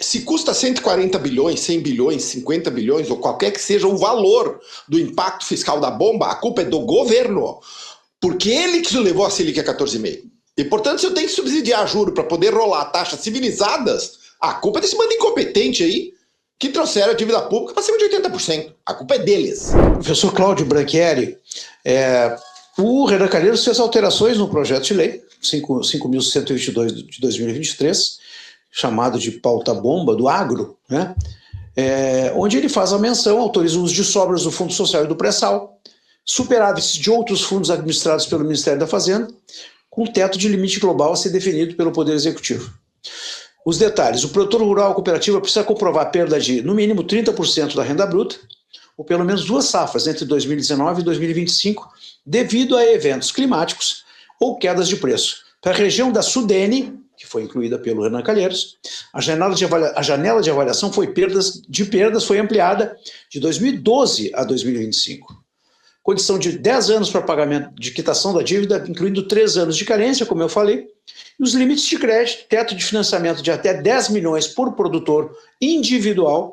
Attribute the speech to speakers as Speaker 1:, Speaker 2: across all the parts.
Speaker 1: se custa 140 bilhões, 100 bilhões, 50 bilhões, ou qualquer que seja o valor do impacto fiscal da bomba, a culpa é do governo, porque ele que levou a Selic a 14,5%. E, portanto, se eu tenho que subsidiar juro para poder rolar taxas civilizadas, a culpa é desse bando incompetente aí, que trouxeram a dívida pública para cima de 80%. A culpa é deles.
Speaker 2: Professor Cláudio Branchieri, o Renan Calheiros fez alterações no projeto de lei 5.122 de 2023, chamado de pauta bomba do agro, né? Onde ele faz a menção, autoriza o uso de sobras do Fundo Social e do Pré-Sal, superávites de outros fundos administrados pelo Ministério da Fazenda, com teto de limite global a ser definido pelo Poder Executivo. Os detalhes: o produtor rural cooperativa precisa comprovar a perda de, no mínimo, 30% da renda bruta, ou pelo menos 2 safras entre 2019 e 2025, devido a eventos climáticos ou quedas de preço. Para a região da Sudene, que foi incluída pelo Renan Calheiros, a janela de avaliação foi ampliada de 2012 a 2025. Condição de 10 anos para pagamento de quitação da dívida, incluindo 3 anos de carência, como eu falei, e os limites de crédito, teto de financiamento de até 10 milhões por produtor individual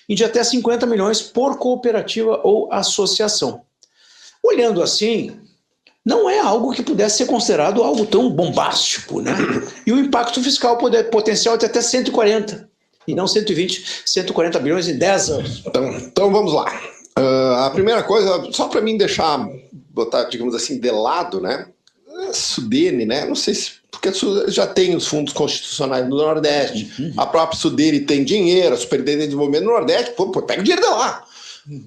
Speaker 2: e de até 50 milhões por cooperativa ou associação. Olhando assim, não é algo que pudesse ser considerado algo tão bombástico, né? E o impacto fiscal potencial é de até 140, e não 120, 140 bilhões em 10 anos.
Speaker 1: Então vamos lá. A primeira coisa, só para mim botar, digamos assim, de lado, né? Sudene, né? Não sei se, porque já tem os fundos constitucionais no Nordeste, a própria Sudene tem dinheiro, a Superintendência de Desenvolvimento no Nordeste, pega o dinheiro de lá.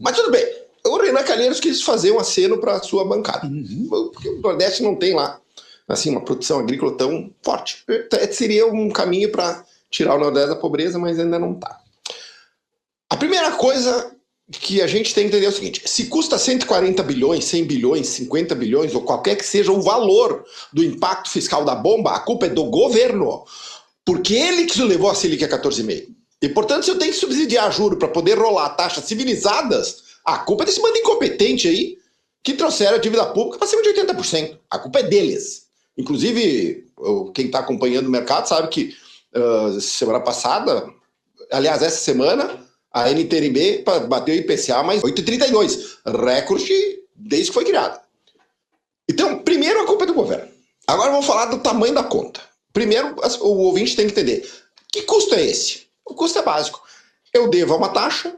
Speaker 1: Mas tudo bem, o Renan Calheiros quis fazer um aceno para a sua bancada, porque o Nordeste não tem lá, assim, uma produção agrícola tão forte. Seria um caminho para tirar o Nordeste da pobreza, mas ainda não está. A primeira coisa que a gente tem que entender é o seguinte: se custa 140 bilhões, 100 bilhões, 50 bilhões, ou qualquer que seja o valor do impacto fiscal da bomba, a culpa é do governo, porque ele que levou a Selic a 14,5%. E, portanto, se eu tenho que subsidiar juro para poder rolar taxas civilizadas, a culpa é desse bando incompetente aí, que trouxeram a dívida pública para cima de 80%. A culpa é deles. Inclusive, quem está acompanhando o mercado sabe que semana passada, aliás, essa semana, a NTNB bateu IPCA mais 8,32, recorde desde que foi criada. Então, primeiro a culpa é do governo. Agora vamos falar do tamanho da conta. Primeiro, o ouvinte tem que entender: que custo é esse? O custo é básico. Eu devo uma taxa,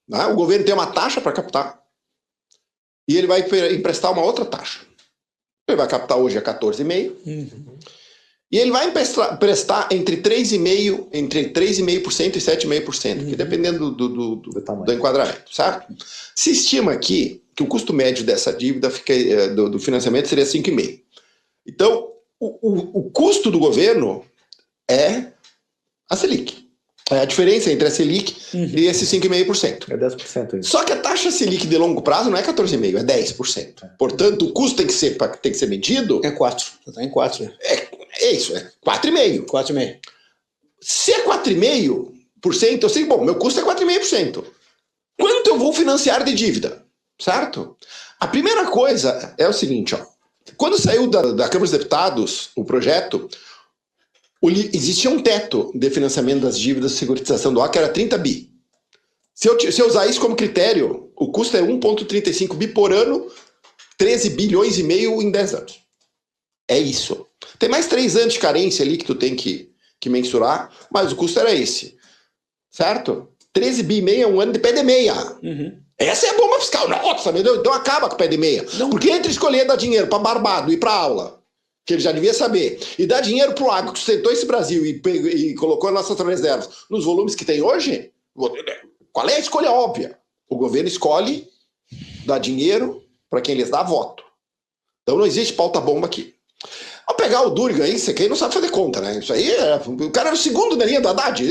Speaker 1: né? O governo tem uma taxa para captar, e ele vai emprestar uma outra taxa. Ele vai captar hoje a 14,5%, e ele vai emprestar entre 3,5% e 7,5%, que dependendo do enquadramento, certo? Se estima aqui que o custo médio dessa dívida do financiamento seria 5,5%. Então, o custo do governo é a Selic. É a diferença entre a Selic e esse 5,5%.
Speaker 3: É 10%. Isso.
Speaker 1: Só que a taxa Selic de longo prazo não é 14,5%, é 10%. Portanto, o custo tem que ser medido...
Speaker 2: É 4%. Está em 4%.
Speaker 1: É isso, é 4,5%.
Speaker 2: 4,5%.
Speaker 1: Se é 4,5%, eu sei, bom, meu custo é 4,5%. Quanto eu vou financiar de dívida? Certo? A primeira coisa é o seguinte, ó. Quando saiu da Câmara dos Deputados o projeto, existia um teto de financiamento das dívidas de securitização do ar, que era 30 bi. Se eu usar isso como critério, o custo é 1,35 bi por ano, 13 bilhões e meio em 10 anos. É isso. Tem mais 3 anos de carência ali que tu tem que mensurar, mas o custo era esse. Certo? 13 bi e meio é um ano de pé de meia. Essa é a bomba fiscal. Nossa, meu Deus, então acaba com o pé de meia. Porque entre escolher dar dinheiro para Barbado e para aula, que ele já devia saber, e dar dinheiro pro agro que sustentou esse Brasil e colocou as nossas reservas nos volumes que tem hoje, qual é a escolha óbvia? O governo escolhe dar dinheiro para quem lhes dá voto. Então não existe pauta bomba aqui. Ao pegar o Durigan aí, você quem não sabe fazer conta, né? Isso aí, o cara era o segundo na linha do Haddad.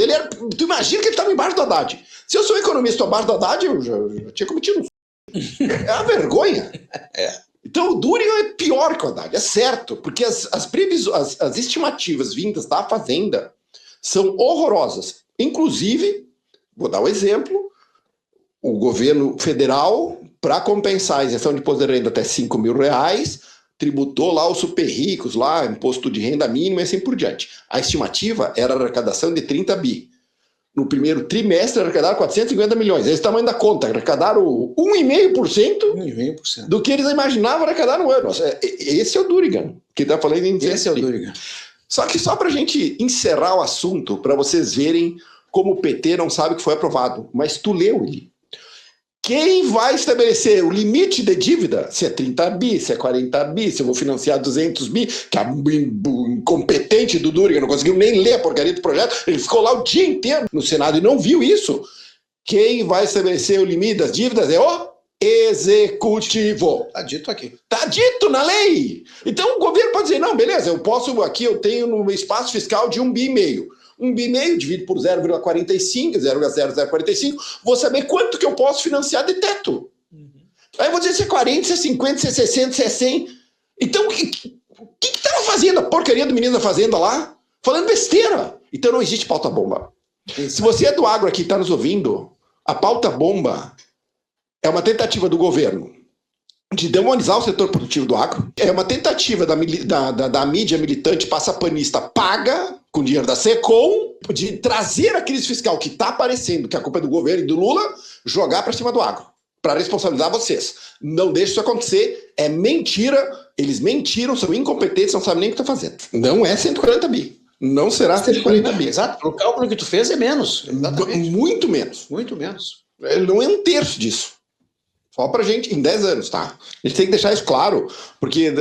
Speaker 1: Tu imagina que ele estava embaixo do Haddad. Se eu sou economista abaixo do Haddad, eu já tinha cometido um... É uma vergonha. Então o Durigan é pior que o Haddad, é certo, porque as estimativas vindas da Fazenda são horrorosas. Inclusive, vou dar um exemplo, o governo federal, para compensar a isenção de imposto de renda até R$5 mil, tributou lá os super ricos, lá, imposto de renda mínima e assim por diante. A estimativa era a arrecadação de 30 bi. no primeiro trimestre, arrecadaram 450 milhões. Esse é o tamanho da conta. Arrecadaram 1,5% do que eles imaginavam arrecadar no ano. Esse é o Durigan, que está falando em...
Speaker 2: Esse é o Durigan.
Speaker 1: Só que só para a gente encerrar o assunto, para vocês verem como o PT não sabe que foi aprovado. Mas tu leu ele. Quem vai estabelecer o limite de dívida? Se é 30 bi, se é 40 bi, se eu vou financiar 200 bi, que a incompetente do Durigan não conseguiu nem ler a porcaria do projeto, ele ficou lá o dia inteiro no Senado e não viu isso. Quem vai estabelecer o limite das dívidas é o Executivo.
Speaker 2: Está dito aqui.
Speaker 1: Está dito na lei. Então o governo pode dizer, não, beleza, eu tenho no espaço fiscal de 1,5 bi. 1,5 bi dividido por 0,45, 0,0045, vou saber quanto que eu posso financiar de teto. Aí eu vou dizer se é 40, se é 50, se é 60, se é 100. Então, o que estava fazendo a porcaria do menino da fazenda lá? Falando besteira. Então não existe pauta bomba. Se você é do agro aqui e está nos ouvindo, a pauta bomba é uma tentativa do governo de demonizar o setor produtivo do agro, é uma tentativa da mídia militante passapanista paga com dinheiro da Secom de trazer a crise fiscal que está aparecendo, que a culpa é do governo e do Lula, jogar para cima do agro, para responsabilizar vocês. Não deixe isso acontecer, é mentira, eles mentiram, são incompetentes, não sabem nem o que estão fazendo. Não é 140 bi. Não será 140 bi.
Speaker 2: Exato, o cálculo que tu fez é menos.
Speaker 1: Exatamente. Muito menos.
Speaker 2: Muito menos.
Speaker 1: Não é 1/3 disso. Só pra gente, em 10 anos, tá? A gente tem que deixar isso claro, porque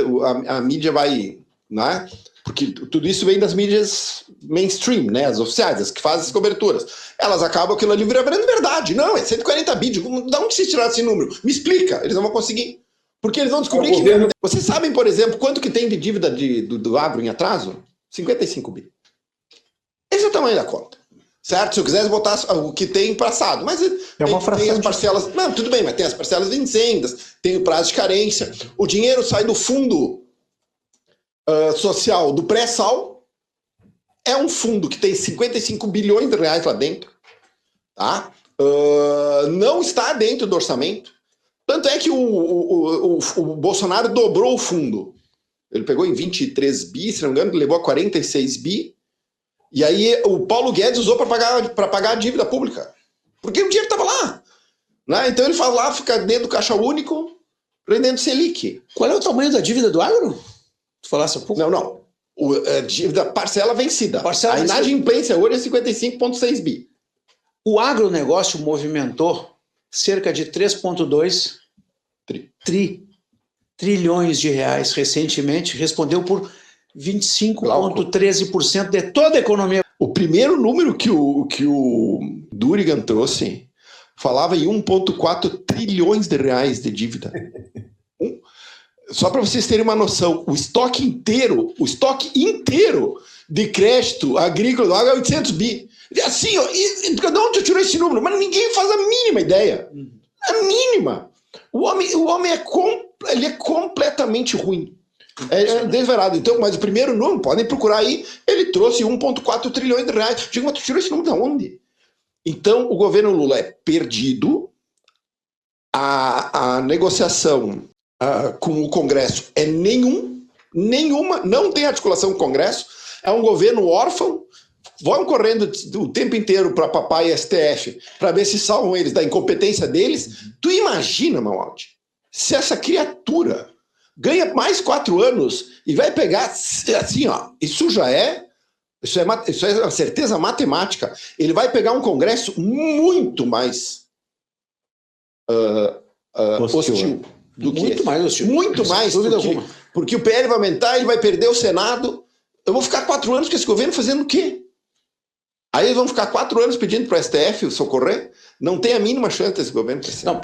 Speaker 1: a mídia vai, né? Porque tudo isso vem das mídias mainstream, né? As oficiais, as que fazem as coberturas. Elas acabam aquilo ali virando verdade. Não, é 140 bi. Da onde vocês tiraram esse número? Me explica. Eles não vão conseguir. Porque eles vão descobrir que... Vocês sabem, por exemplo, quanto que tem de dívida do agro em atraso? 55 bi. Esse é o tamanho da conta. Certo? Se eu quisesse botar o que tem passado. Mas
Speaker 2: é uma fração
Speaker 1: tem as parcelas... Não, tudo bem, mas tem as parcelas vincendas, tem o prazo de carência. O dinheiro sai do fundo social do pré-sal. É um fundo que tem 55 bilhões de reais lá dentro. Tá? Não está dentro do orçamento. Tanto é que o Bolsonaro dobrou o fundo. Ele pegou em 23 bi, se não me engano, ele levou a 46 bi. E aí o Paulo Guedes usou para pagar a dívida pública. Porque o dinheiro estava lá. Né? Então ele faz lá, fica dentro do caixa único, rendendo Selic.
Speaker 2: Qual é o tamanho da dívida do agro? Tu falasse há pouco?
Speaker 1: Não. A dívida parcela vencida. A inadimplência hoje é 55,6 bi.
Speaker 2: O agronegócio movimentou cerca de 3,2 trilhões de reais recentemente, respondeu por 25,13% de toda a economia.
Speaker 1: O primeiro número que o Durigan trouxe falava em 1,4 trilhões de reais de dívida. Só para vocês terem uma noção, o estoque inteiro de crédito agrícola do agro é 800 bi. Assim, ó, de onde eu tirou esse número? Mas ninguém faz a mínima ideia. A mínima. O homem é completamente ruim. É desverado. Então, mas o primeiro número, podem procurar aí, ele trouxe 1,4 trilhões de reais. Digo, mas tu tirou esse número de onde? Então, o governo Lula é perdido, a negociação com o Congresso é nenhuma, não tem articulação com o Congresso, é um governo órfão, vão correndo o tempo inteiro para papai e STF para ver se salvam eles da incompetência deles. Tu imagina, Mauad, se essa criatura ganha mais 4 anos e vai pegar, assim, ó, isso é uma certeza matemática, ele vai pegar um Congresso muito mais hostil do que
Speaker 2: muito mais hostil.
Speaker 1: Muito mais, porque o PL vai aumentar, ele vai perder o Senado. Eu vou ficar 4 anos com esse governo fazendo o quê? Aí eles vão ficar 4 anos pedindo para o STF socorrer? Não tem a mínima chance desse governo crescer.
Speaker 2: Não.